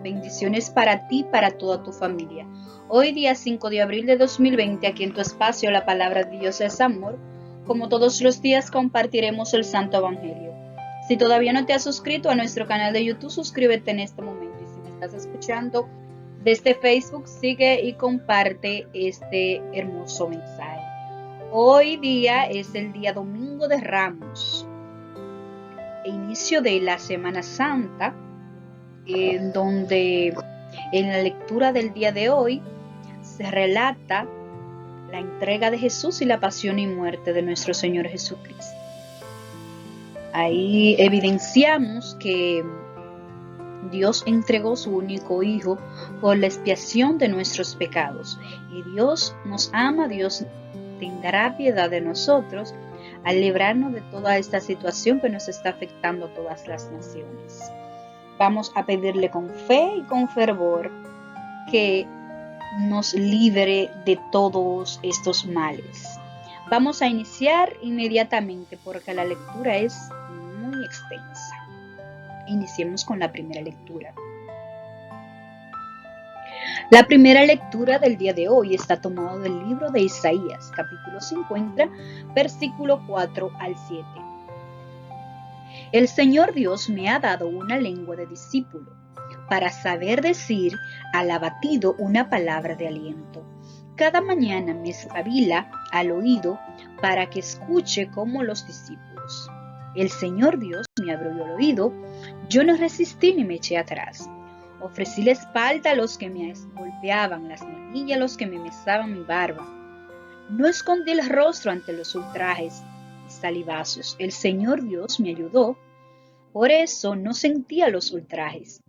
Bendiciones para ti y para toda tu familia. Hoy día 5 de abril de 2020, aquí en tu espacio La Palabra de Dios es Amor. Como todos los días compartiremos el Santo Evangelio. Si todavía no te has suscrito a nuestro canal de YouTube, suscríbete en este momento. Y si me estás escuchando desde Facebook, sigue y comparte este hermoso mensaje. Hoy día es el día Domingo de Ramos, inicio de la Semana Santa, en donde en la lectura del día de hoy se relata la entrega de Jesús y la pasión y muerte de nuestro Señor Jesucristo. Ahí evidenciamos que Dios entregó su único Hijo por la expiación de nuestros pecados. Y Dios nos ama, Dios tendrá piedad de nosotros al librarnos de toda esta situación que nos está afectando a todas las naciones. Vamos a pedirle con fe y con fervor que nos libre de todos estos males. Vamos a iniciar inmediatamente porque la lectura es muy extensa. Iniciemos con la primera lectura. La primera lectura del día de hoy está tomada del libro de Isaías, capítulo 50, versículo 4 al 7. El Señor Dios me ha dado una lengua de discípulo, para saber decir al abatido una palabra de aliento. Cada mañana me espabila al oído para que escuche como los discípulos. El Señor Dios me abrió el oído, yo no resistí ni me eché atrás. Ofrecí la espalda a los que me golpeaban, las mejillas a los que me mesaban mi barba. No escondí el rostro ante los ultrajes y salivazos. El Señor Dios me ayudó, por eso no sentía los ultrajes.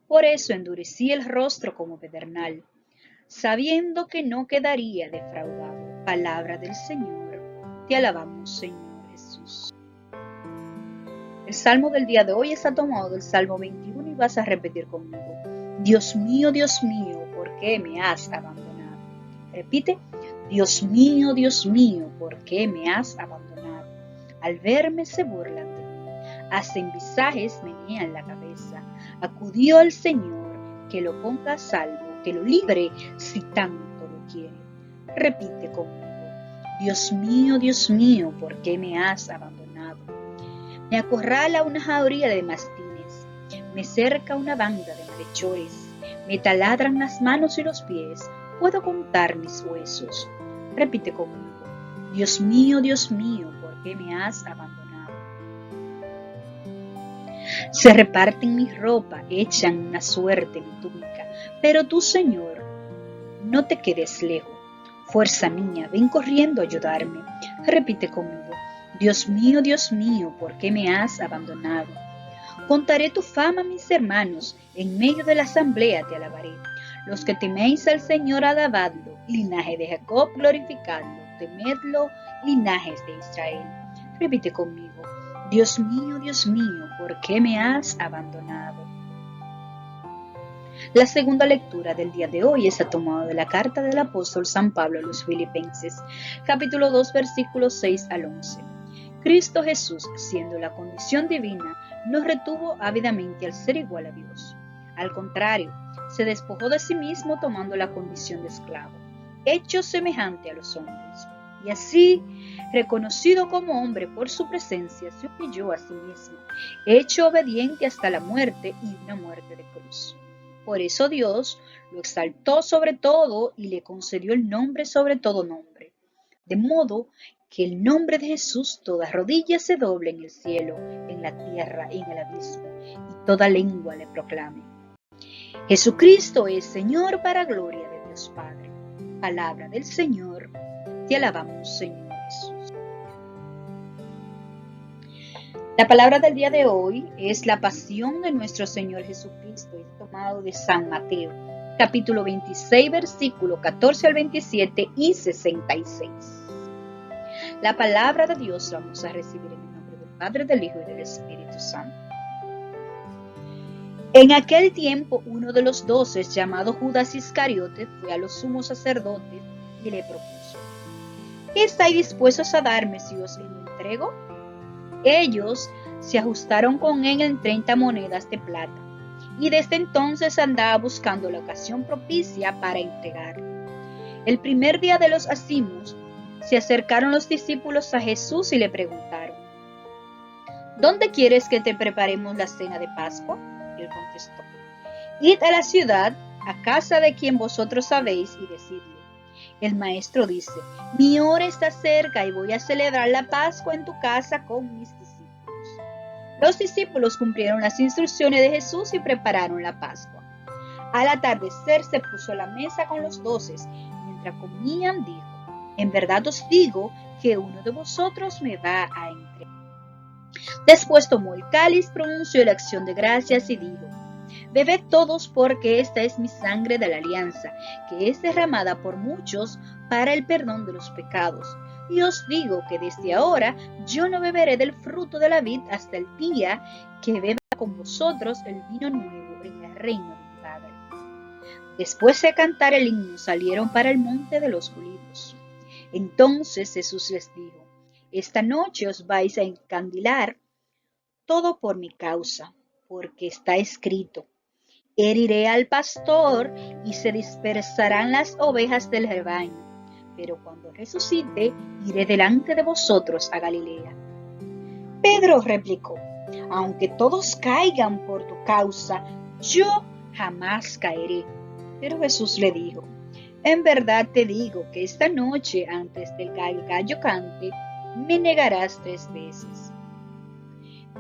Por eso endurecí el rostro como pedernal, sabiendo que no quedaría defraudado. Palabra del Señor. Te alabamos, Señor Jesús. El salmo del día de hoy está tomado del Salmo 21 y vas a repetir conmigo. Dios mío, ¿por qué me has abandonado? Repite. Dios mío, ¿por qué me has abandonado? Al verme se burlan de mí, hacen visajes, menean la cabeza. Acudió al Señor, que lo ponga a salvo, que lo libre si tanto lo quiere. Repite conmigo. Dios mío, ¿por qué me has abandonado? Me acorrala una jauría de mastines, me cerca una banda de malhechores, me taladran las manos y los pies, puedo contar mis huesos. Repite conmigo. Dios mío, ¿por qué me has abandonado? Se reparten mi ropa, echan una suerte mi túnica, pero tú, Señor, no te quedes lejos. Fuerza mía, ven corriendo a ayudarme. Repite conmigo. Dios mío, ¿por qué me has abandonado? Contaré tu fama a mis hermanos, en medio de la asamblea te alabaré. Los que teméis al Señor, alabadlo, linaje de Jacob, glorificadlo, temedlo, linajes de Israel. Repite conmigo. Dios mío, ¿por qué me has abandonado? La segunda lectura del día de hoy está tomada de la carta del apóstol San Pablo a los Filipenses, capítulo 2, versículos 6 al 11. Cristo Jesús, siendo la condición divina, no retuvo ávidamente al ser igual a Dios. Al contrario, se despojó de sí mismo tomando la condición de esclavo, hecho semejante a los hombres. Y así, reconocido como hombre por su presencia, se humilló a sí mismo, hecho obediente hasta la muerte y una muerte de cruz. Por eso Dios lo exaltó sobre todo y le concedió el nombre sobre todo nombre, de modo que el nombre de Jesús toda rodilla se doble en el cielo, en la tierra y en el abismo, y toda lengua le proclame. Jesucristo es Señor para gloria de Dios Padre. Palabra del Señor. Te alabamos, Señor Jesús. La palabra del día de hoy es la pasión de nuestro Señor Jesucristo. Es tomado de San Mateo, capítulo 26, versículo 14 al 27 y 66. La palabra de Dios la vamos a recibir en el nombre del Padre, del Hijo y del Espíritu Santo. En aquel tiempo, uno de los 12, llamado Judas Iscariote, fue a los sumos sacerdotes y le propuso: ¿qué estáis dispuestos a darme si os lo entrego? Ellos se ajustaron con él en 30 monedas de plata. y desde entonces andaba buscando la ocasión propicia para entregar. El primer día de los ázimos, se acercaron los discípulos a Jesús y le preguntaron: ¿Dónde quieres que te preparemos la cena de Pascua? Él contestó: Id a la ciudad, a casa de quien vosotros sabéis, y decidle: el maestro dice, mi hora está cerca y voy a celebrar la Pascua en tu casa con mis discípulos. Los discípulos cumplieron las instrucciones de Jesús y prepararon la Pascua. Al atardecer se puso a la mesa con los 12. Mientras comían, dijo: en verdad os digo que uno de vosotros me va a entregar. Después tomó el cáliz, pronunció la acción de gracias y dijo: bebed todos, porque esta es mi sangre de la alianza, que es derramada por muchos para el perdón de los pecados. Y os digo que desde ahora yo no beberé del fruto de la vid hasta el día que beba con vosotros el vino nuevo en el reino de mi Padre. Después de cantar el himno, salieron para el monte de los Olivos. Entonces Jesús les dijo: esta noche os vais a encandilar todo por mi causa, porque está escrito: heriré al pastor y se dispersarán las ovejas del rebaño. Pero cuando resucite, iré delante de vosotros a Galilea. Pedro replicó: aunque todos caigan por tu causa, yo jamás caeré. Pero Jesús le dijo: en verdad te digo que esta noche, antes del gallo cante, me negarás 3 veces.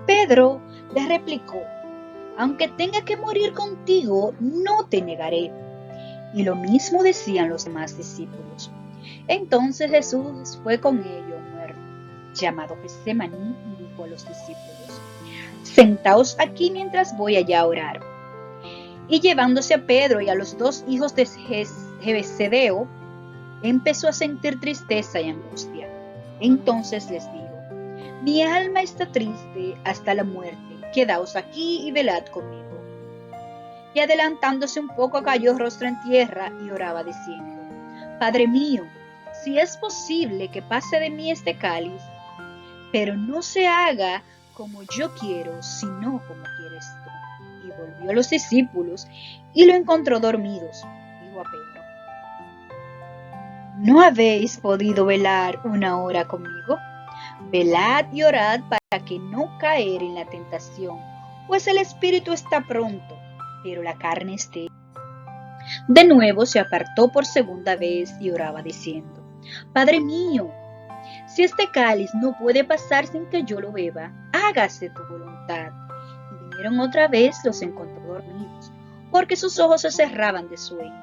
Pedro le replicó: aunque tenga que morir contigo, no te negaré. Y lo mismo decían los demás discípulos. Entonces Jesús fue con ellos a un huerto, llamado Getsemaní, y dijo a los discípulos: sentaos aquí mientras voy allá a orar. Y llevándose a Pedro y a los 2 hijos de Zebedeo, empezó a sentir tristeza y angustia. Entonces les dijo: mi alma está triste hasta la muerte. Quedaos aquí y velad conmigo. Y adelantándose un poco, cayó rostro en tierra y oraba diciendo: Padre mío, si es posible que pase de mí este cáliz, pero no se haga como yo quiero, sino como quieres tú. Y volvió a los discípulos y lo encontró dormidos. Dijo a Pedro: ¿no habéis podido velar 1 hora conmigo? Velad y orad para que no caer en la tentación, pues el espíritu está pronto, pero la carne es débil. De nuevo se apartó por segunda vez y oraba diciendo: Padre mío, si este cáliz no puede pasar sin que yo lo beba, hágase tu voluntad. Y vinieron otra vez, los encontró dormidos, porque sus ojos se cerraban de sueño.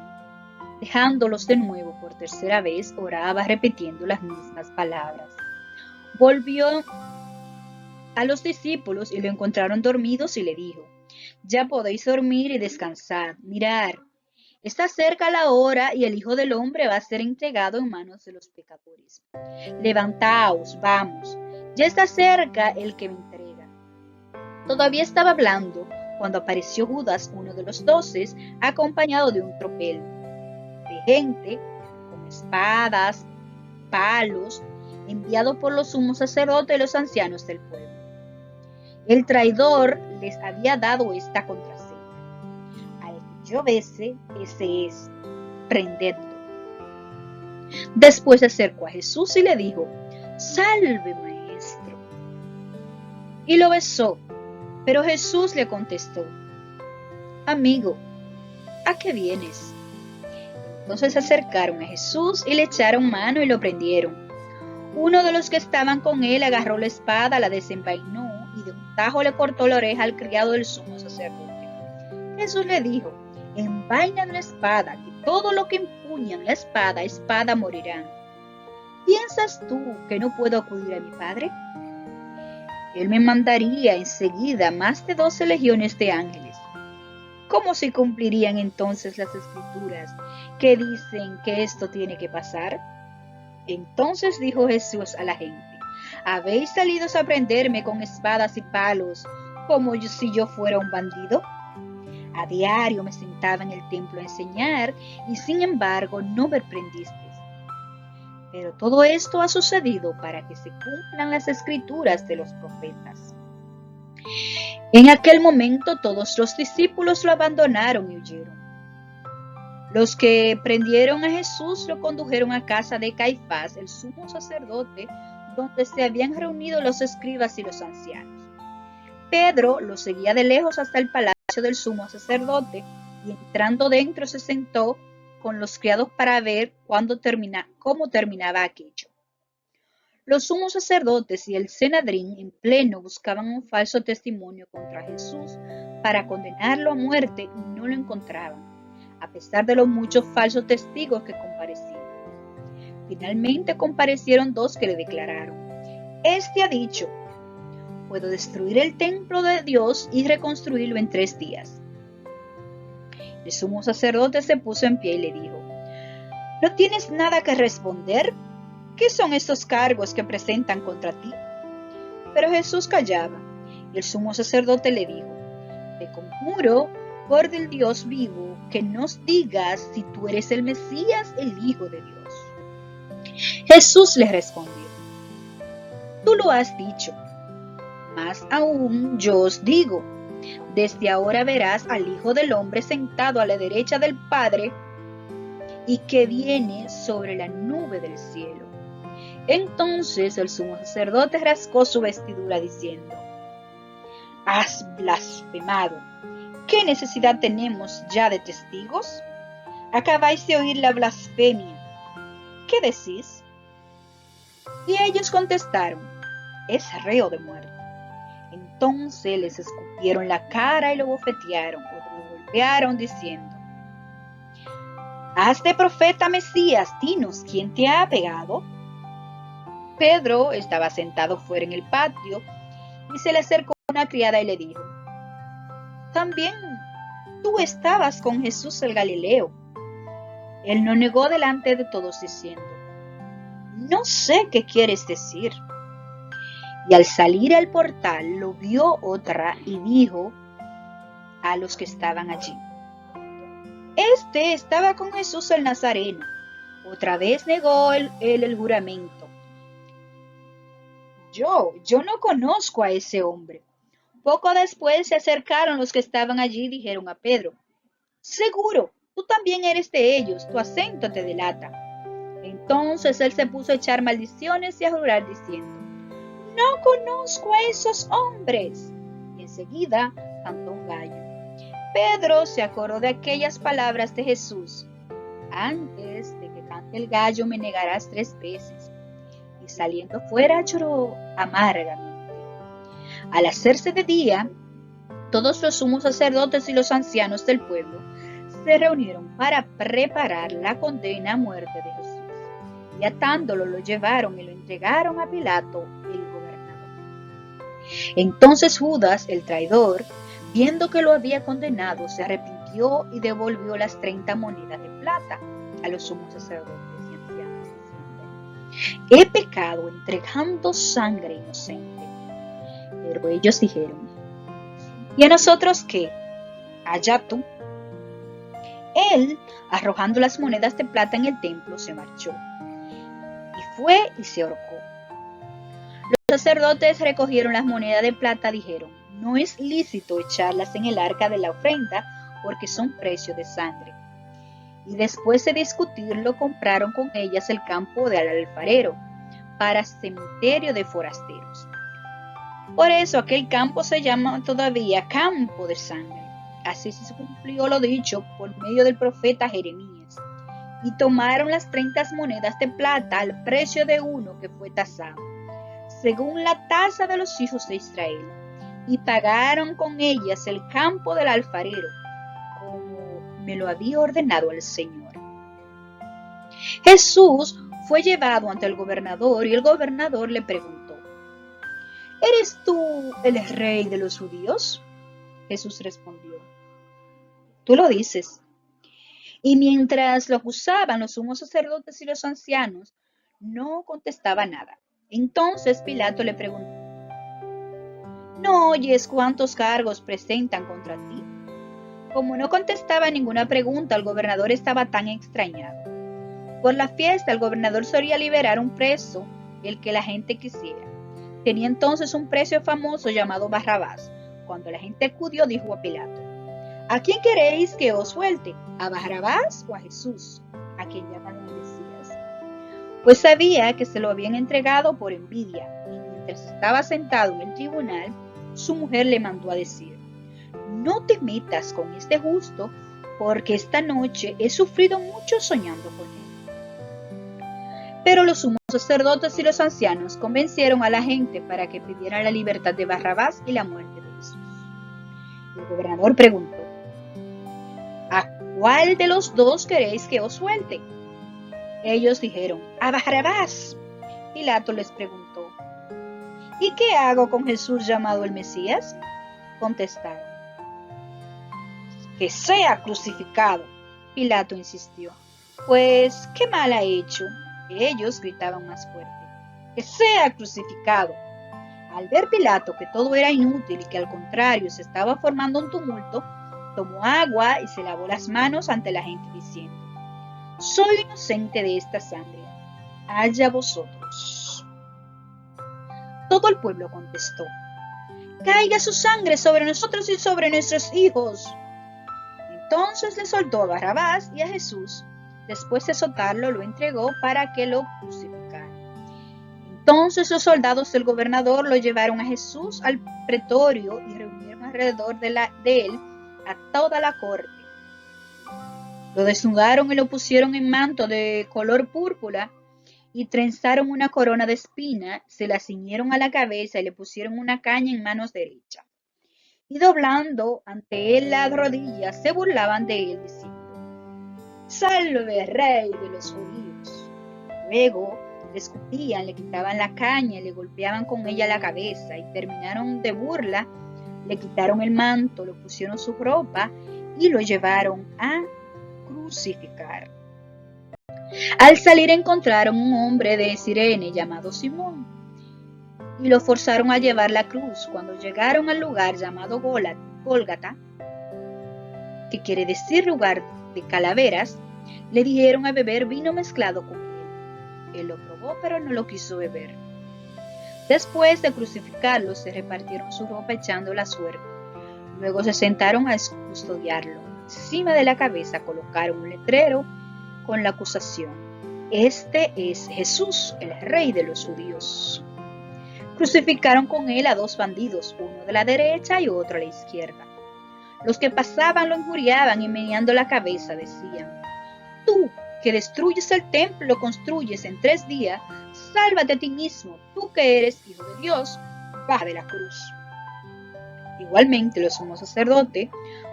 Dejándolos de nuevo por tercera vez, oraba repitiendo las mismas palabras. Volvió a los discípulos y lo encontraron dormidos y le dijo: ya podéis dormir y descansar. Mirad, está cerca la hora y el Hijo del Hombre va a ser entregado en manos de los pecadores. Levantaos, vamos, ya está cerca el que me entrega. Todavía estaba hablando cuando apareció Judas, uno de los 12, acompañado de un tropel de gente con espadas, palos, enviado por los sumos sacerdotes y los ancianos del pueblo. El traidor les había dado esta contraseña: al que yo bese, ese es, prendedlo. Después se acercó a Jesús y le dijo: salve, maestro. Y lo besó. Pero Jesús le contestó: amigo, ¿a qué vienes? Entonces se acercaron a Jesús y le echaron mano y lo prendieron. Uno de los que estaban con él agarró la espada, la desenvainó y de un tajo le cortó la oreja al criado del sumo sacerdote. Jesús le dijo: envainan la espada, que todo lo que empuñan la espada morirán. ¿Piensas tú que no puedo acudir a mi Padre? Él me mandaría enseguida más de 12 legiones de ángeles. ¿Cómo se cumplirían entonces las escrituras que dicen que esto tiene que pasar? Entonces dijo Jesús a la gente: ¿habéis salido a prenderme con espadas y palos como si yo fuera un bandido? A diario me sentaba en el templo a enseñar y sin embargo no me prendisteis. Pero todo esto ha sucedido para que se cumplan las escrituras de los profetas. En aquel momento todos los discípulos lo abandonaron y huyeron. Los que prendieron a Jesús lo condujeron a casa de Caifás, el sumo sacerdote, donde se habían reunido los escribas y los ancianos. Pedro lo seguía de lejos hasta el palacio del sumo sacerdote y entrando dentro se sentó con los criados para ver cómo terminaba aquello. Los sumos sacerdotes y el Sanedrín en pleno buscaban un falso testimonio contra Jesús para condenarlo a muerte y no lo encontraban, a pesar de los muchos falsos testigos que comparecían. Finalmente comparecieron dos que le declararon: Este ha dicho, puedo destruir el templo de Dios y reconstruirlo en 3 días. El sumo sacerdote se puso en pie y le dijo: ¿No tienes nada que responder? ¿Qué son estos cargos que presentan contra ti? Pero Jesús callaba, y el sumo sacerdote le dijo: Te conjuro por el Dios vivo que nos digas si tú eres el Mesías, el Hijo de Dios. Jesús le respondió: Tú lo has dicho. Más aún yo os digo, desde ahora verás al Hijo del Hombre sentado a la derecha del Padre y que viene sobre la nube del cielo. Entonces el sumo sacerdote rasgó su vestidura diciendo: Has blasfemado. ¿Qué necesidad tenemos ya de testigos? Acabáis de oír la blasfemia. ¿Qué decís? Y ellos contestaron: Es reo de muerte. Entonces les escupieron la cara y lo bofetearon o lo golpearon diciendo: Haz de profeta Mesías, dinos, ¿quién te ha pegado? Pedro estaba sentado fuera en el patio y se le acercó una criada y le dijo: También tú estabas con Jesús el Galileo. Él no negó delante de todos diciendo: No sé qué quieres decir. Y al salir al portal lo vio otra y dijo a los que estaban allí: Este estaba con Jesús el Nazareno. Otra vez negó él el juramento: Yo no conozco a ese hombre. Poco después se acercaron los que estaban allí y dijeron a Pedro: Seguro, tú también eres de ellos, tu acento te delata. Entonces él se puso a echar maldiciones y a jurar diciendo: No conozco a esos hombres. Y enseguida cantó un gallo. Pedro se acordó de aquellas palabras de Jesús: Antes de que cante el gallo me negarás 3 veces. Y saliendo fuera lloró amargamente. Al hacerse de día, todos los sumos sacerdotes y los ancianos del pueblo se reunieron para preparar la condena a muerte de Jesús. Y atándolo lo llevaron y lo entregaron a Pilato, el gobernador. Entonces Judas, el traidor, viendo que lo había condenado, se arrepintió y devolvió las 30 monedas de plata a los sumos sacerdotes y ancianos, diciendo: He pecado entregando sangre inocente. Pero ellos dijeron: ¿Y a nosotros qué? Allá tú. Él, arrojando las monedas de plata en el templo, se marchó. Y fue y se ahorcó. Los sacerdotes recogieron las monedas de plata, dijeron: No es lícito echarlas en el arca de la ofrenda, porque son precio de sangre. Y después de discutirlo, compraron con ellas el campo del alfarero, para cementerio de forasteros. Por eso aquel campo se llama todavía campo de sangre. Así se cumplió lo dicho por medio del profeta Jeremías. Y tomaron las 30 monedas de plata al precio de uno que fue tasado, según la tasa de los hijos de Israel, y pagaron con ellas el campo del alfarero, como me lo había ordenado el Señor. Jesús fue llevado ante el gobernador y el gobernador le preguntó: ¿Eres tú el rey de los judíos? Jesús respondió: Tú lo dices. Y mientras lo acusaban los sumos sacerdotes y los ancianos, no contestaba nada. Entonces Pilato le preguntó: ¿No oyes cuántos cargos presentan contra ti? Como no contestaba ninguna pregunta, el gobernador estaba tan extrañado. Por la fiesta, el gobernador solía liberar un preso, el que la gente quisiera. Tenía entonces un preso famoso llamado Barrabás, cuando la gente acudió, dijo a Pilato: ¿A quién queréis que os suelte? ¿A Barrabás o a Jesús, a quien llaman el Mesías? Pues sabía que se lo habían entregado por envidia, y mientras estaba sentado en el tribunal, su mujer le mandó a decir: No te metas con este justo, porque esta noche he sufrido mucho soñando con él. Pero los sumos sacerdotes y los ancianos convencieron a la gente para que pidieran la libertad de Barrabás y la muerte de Jesús. El gobernador preguntó: ¿A cuál de los dos queréis que os suelte? Ellos dijeron: a Barrabás. Pilato les preguntó: ¿Y qué hago con Jesús llamado el Mesías? Contestaron: que sea crucificado. Pilato insistió: Pues, ¿qué mal ha hecho? Ellos gritaban más fuerte: que sea crucificado. Al ver Pilato que todo era inútil y que al contrario se estaba formando un tumulto, tomó agua y se lavó las manos ante la gente diciendo: Soy inocente de esta sangre, haya vosotros. Todo el pueblo contestó: Caiga su sangre sobre nosotros y sobre nuestros hijos. Entonces le soltó a Barrabás y a Jesús. Después de soltarlo, lo entregó para que lo crucificaran. Entonces los soldados del gobernador lo llevaron a Jesús al pretorio y reunieron alrededor de él a toda la corte. Lo desnudaron y lo pusieron en manto de color púrpura y trenzaron una corona de espina, se la ciñeron a la cabeza y le pusieron una caña en manos derecha. Y doblando ante él las rodillas, se burlaban de él, diciendo: ¡Salve, rey de los judíos! Luego le escupían, le quitaban la caña, le golpeaban con ella la cabeza, y terminaron de burla, le quitaron el manto, le pusieron su ropa y lo llevaron a crucificar. Al salir encontraron un hombre de Cirene llamado Simón, y lo forzaron a llevar la cruz. Cuando llegaron al lugar llamado Gólgata, que quiere decir lugar de calaveras, le dieron a beber vino mezclado con miel. Él lo probó, pero no lo quiso beber. Después de crucificarlo, se repartieron su ropa echando la suerte. Luego se sentaron a custodiarlo. Encima de la cabeza colocaron un letrero con la acusación: Este es Jesús, el rey de los judíos. Crucificaron con él a dos bandidos, uno de la derecha y otro a la izquierda. Los que pasaban lo injuriaban y meneando la cabeza decían: Tú, que destruyes el templo y lo construyes en 3 días, sálvate a ti mismo, tú que eres hijo de Dios, baja de la cruz. Igualmente los sumos sacerdotes,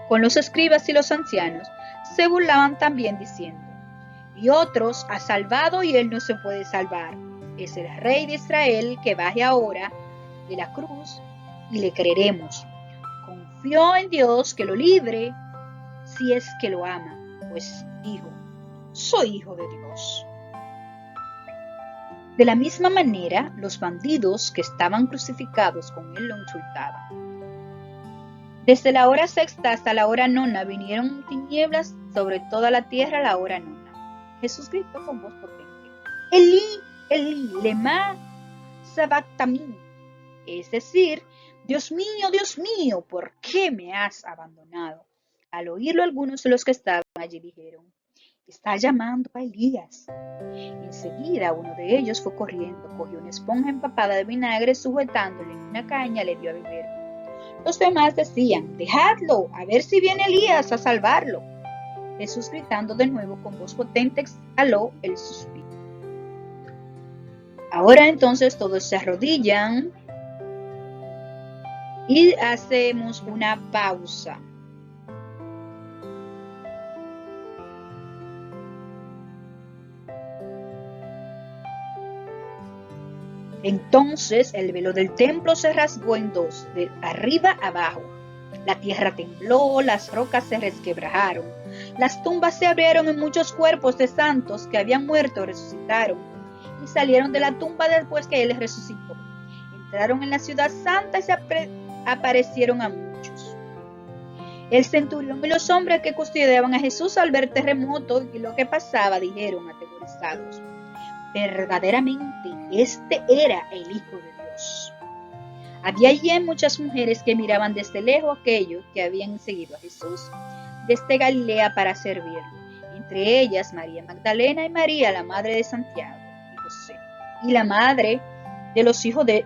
con los escribas y los ancianos, se burlaban también diciendo: Y otros ha salvado y él no se puede salvar. Es el rey de Israel, que baje ahora de la cruz y le creeremos. Confió en Dios que lo libre, si es que lo ama, pues dijo: Soy hijo de Dios. De la misma manera, los bandidos que estaban crucificados con él lo insultaban. Desde la hora sexta hasta la hora nona vinieron tinieblas sobre toda la tierra a la hora nona. Jesús gritó con voz potente: Elí, Elí, lema sabactani, es decir: Dios mío, ¿por qué me has abandonado? Al oírlo, algunos de los que estaban allí dijeron: Está llamando a Elías. Enseguida uno de ellos fue corriendo, cogió una esponja empapada de vinagre, sujetándole en una caña, le dio a beber. Los demás decían: Dejadlo, a ver si viene Elías a salvarlo. Jesús, gritando de nuevo con voz potente, exhaló el suspiro. Ahora entonces todos se arrodillan y hacemos una pausa. Entonces el velo del templo se rasgó en dos, de arriba abajo. La tierra tembló, las rocas se resquebrajaron, las tumbas se abrieron y muchos cuerpos de santos que habían muerto resucitaron y salieron de la tumba después que él resucitó. Entraron en la ciudad santa y se aparecieron a muchos. El centurión y los hombres que custodiaban a Jesús, al ver terremoto y lo que pasaba, dijeron aterrorizados: Verdaderamente este era el Hijo de Dios. Había allí muchas mujeres que miraban desde lejos a aquellos que habían seguido a Jesús desde Galilea para servirle, entre ellas María Magdalena y María, la madre de Santiago y José, y la madre de los hijos de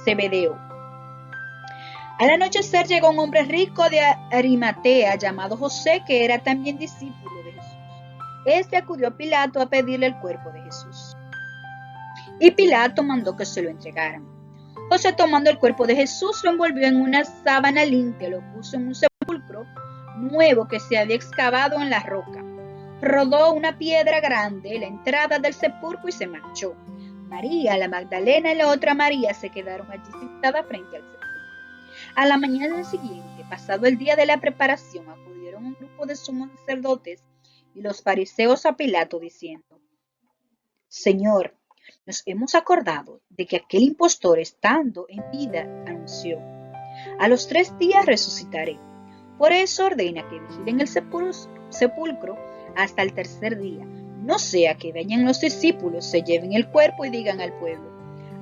Zebedeo. Al anochecer llegó un hombre rico de Arimatea llamado José, que era también discípulo de Jesús. Este acudió a Pilato a pedirle el cuerpo de Jesús, y Pilato mandó que se lo entregaran. José, tomando el cuerpo de Jesús, lo envolvió en una sábana limpia, lo puso en un sepulcro nuevo que se había excavado en la roca. Rodó una piedra grande en la entrada del sepulcro y se marchó. María, la Magdalena y la otra María se quedaron allí sentadas frente al sepulcro. A la mañana siguiente, pasado el día de la preparación, acudieron un grupo de sumos sacerdotes y los fariseos a Pilato diciendo: Señor, nos hemos acordado de que aquel impostor, estando en vida, anunció: a los 3 días resucitaré. Por eso ordena que vigilen el sepulcro hasta el 3er día, no sea que vengan los discípulos, se lleven el cuerpo y digan al pueblo: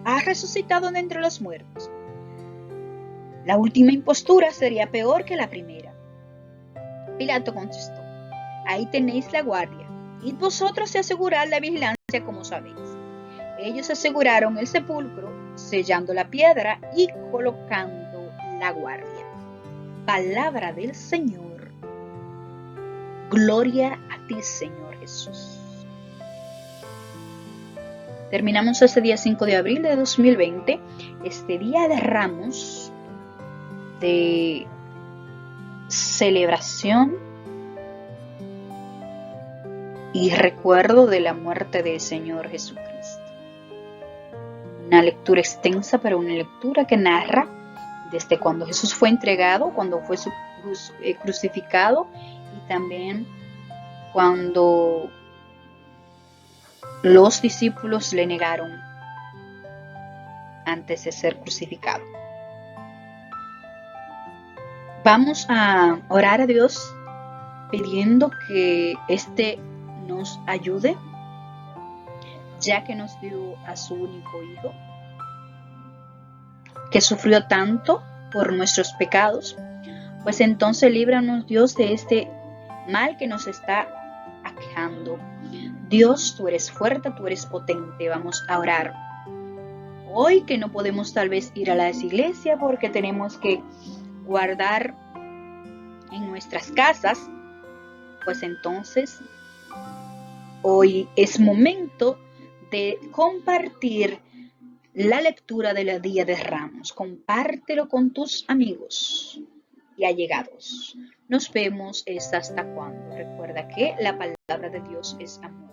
ha resucitado de entre los muertos. La última impostura sería peor que la primera. Pilato contestó: ahí tenéis la guardia, id vosotros y asegurad la vigilancia como sabéis. Ellos aseguraron el sepulcro, sellando la piedra y colocando la guardia. Palabra del Señor. Gloria a ti, Señor Jesús. Terminamos este día 5 de abril de 2020, este día de Ramos, de celebración y recuerdo de la muerte del Señor Jesucristo. Una lectura extensa, pero una lectura que narra desde cuando Jesús fue entregado, cuando fue crucificado, y también cuando los discípulos le negaron antes de ser crucificado. Vamos a orar a Dios pidiendo que nos ayude, ya que nos dio a su único Hijo, que sufrió tanto por nuestros pecados. Pues entonces líbranos, Dios, de este mal que nos está aquejando. Dios, tú eres fuerte, tú eres potente. Vamos a orar. Hoy que no podemos tal vez ir a las iglesias porque tenemos que guardar en nuestras casas, pues entonces hoy es momento de compartir la lectura del Día de Ramos. Compártelo con tus amigos y allegados. Nos vemos hasta cuando. Recuerda que la palabra de Dios es amor.